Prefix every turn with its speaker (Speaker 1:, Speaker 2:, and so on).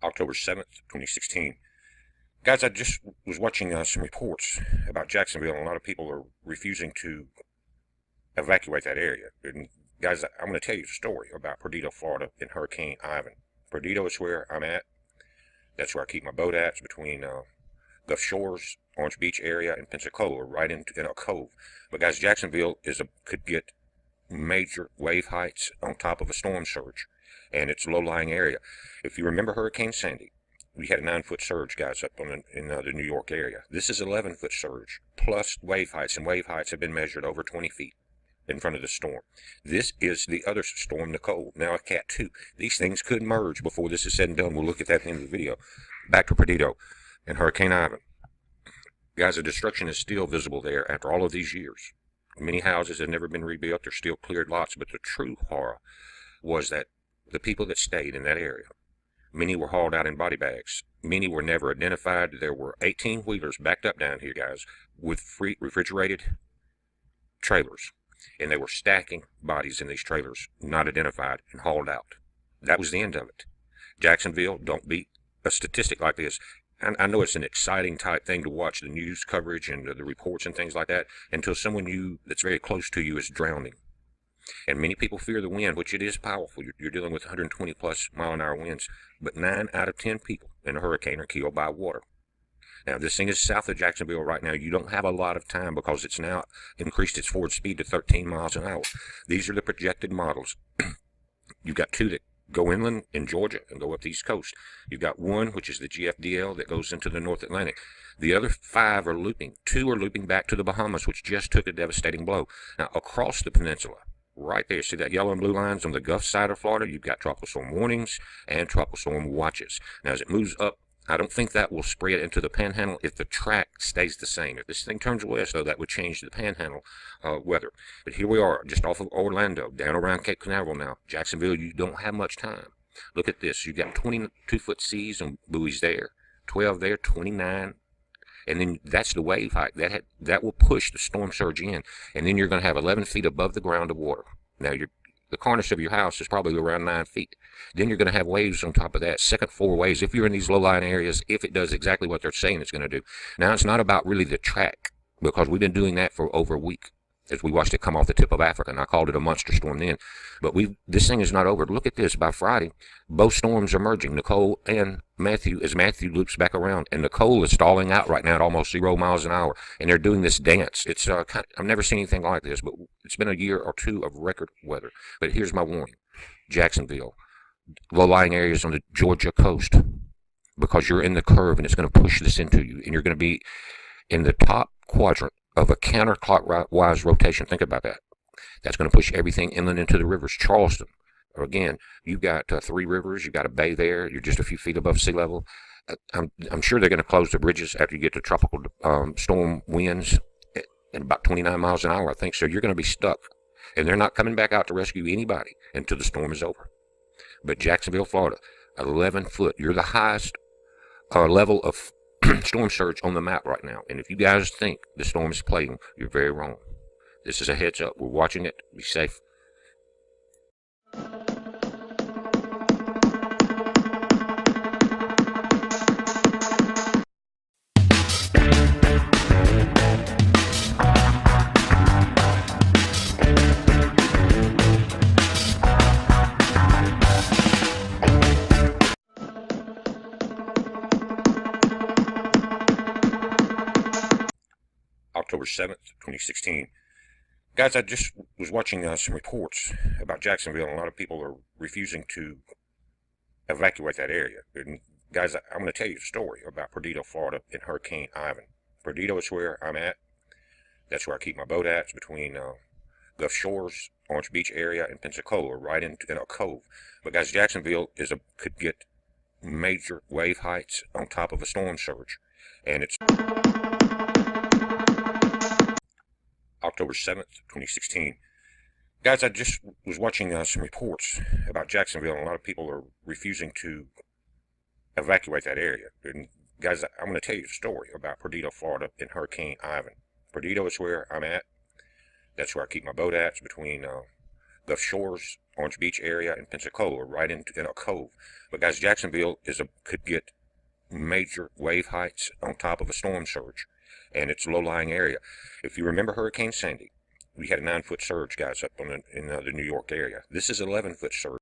Speaker 1: October 7th, 2016. Guys, I just was watching some reports about Jacksonville, and a lot of people are refusing to evacuate that area. And guys, I'm going to tell you a story about Perdido, Florida, and Hurricane Ivan. Perdido is where I'm at. That's where I keep my boat at. It's between Gulf Shores, Orange Beach area, and Pensacola, right in a cove. But guys, Jacksonville could get major wave heights on top of a storm surge, and it's a low-lying area. If you remember Hurricane Sandy, we had a 9-foot surge, guys, up in the New York area. This is 11-foot surge plus wave heights, and wave heights have been measured over 20 feet in front of the storm. This is the other storm, Nicole, now a Cat 2. These things could merge before this is said and done. We'll look at that at the end of the video. Back to Perdido and Hurricane Ivan. Guys, the destruction is still visible there after all of these years. Many houses have never been rebuilt. They're still cleared lots. But the true horror was that the people that stayed in that area, many were hauled out in body bags. Many were never identified. There were 18-wheelers backed up down here, guys, with free refrigerated trailers. And they were stacking bodies in these trailers, not identified, and hauled out. That was the end of it. Jacksonville, don't beat a statistic like this. I know it's an exciting type thing to watch the news coverage and the reports and things like that until someone that's very close to you is drowning. And many people fear the wind, which it is powerful. You're dealing with 120-plus mile-an-hour winds. But 9 out of 10 people in a hurricane are killed by water. Now, this thing is south of Jacksonville right now. You don't have a lot of time because it's now increased its forward speed to 13 miles an hour. These are the projected models. You've got 2 that go inland in Georgia and go up the East Coast. You've got 1, which is the GFDL, that goes into the North Atlantic. The other 5 are looping. 2 are looping back to the Bahamas, which just took a devastating blow. Now, across the peninsula, right there, see that yellow and blue lines on the Gulf side of Florida? You've got tropical storm warnings and tropical storm watches. Now, as it moves up, I don't think that will spread into the Panhandle if the track stays the same. If this thing turns west, though, that would change the Panhandle weather. But here we are, just off of Orlando, down around Cape Canaveral now. Jacksonville, you don't have much time. Look at this. You've got 22-foot seas and buoys there, 12 there, 29. And then that's the wave height. That will push the storm surge in. And then you're going to have 11 feet above the ground of water. Now, the cornice of your house is probably around 9 feet. Then you're going to have waves on top of that, second floor waves, if you're in these low-lying areas, if it does exactly what they're saying it's going to do. Now, it's not about really the track, because we've been doing that for over a week as we watched it come off the tip of Africa, and I called it a monster storm then. But this thing is not over. Look at this. By Friday, both storms are merging, Nicole and Matthew, as Matthew loops back around. And Nicole is stalling out right now at almost 0 miles an hour, and they're doing this dance. It's I've never seen anything like this, but it's been a year or 2 of record weather. But here's my warning. Jacksonville, low-lying areas on the Georgia coast, because you're in the curve, and it's going to push this into you, and you're going to be in the top quadrant of a counterclockwise rotation. Think about that. That's going to push everything inland into the rivers. Charleston, again, you've got 3 rivers. You've got a bay there. You're just a few feet above sea level. I'm sure they're going to close the bridges after you get to tropical storm winds at about 29 miles an hour, I think. So you're going to be stuck. And they're not coming back out to rescue anybody until the storm is over. But Jacksonville, Florida, 11 foot. You're the highest level of storm surge on the map right now. And if you guys think the storm is playing, you're very wrong. This is a heads up. We're watching it. Be safe. October 7th, 2016. Guys, I just was watching some reports about Jacksonville, and a lot of people are refusing to evacuate that area. And guys, I'm going to tell you a story about Perdido, Florida, and Hurricane Ivan. Perdido is where I'm at. That's where I keep my boat at. It's between Gulf Shores, Orange Beach area, and Pensacola, right in a cove. But guys, Jacksonville could get major wave heights on top of a storm surge. And it's October 7th, 2016. Guys, I just was watching some reports about Jacksonville, and a lot of people are refusing to evacuate that area. And guys, I'm going to tell you a story about Perdido, Florida, and Hurricane Ivan. Perdido is where I'm at. That's where I keep my boat at. It's between Gulf Shores, Orange Beach area, and Pensacola, right in a cove. But guys, Jacksonville could get major wave heights on top of a storm surge, and it's a low-lying area. If you remember Hurricane Sandy, we had a 9-foot surge, guys, up in the New York area. This is 11-foot surge.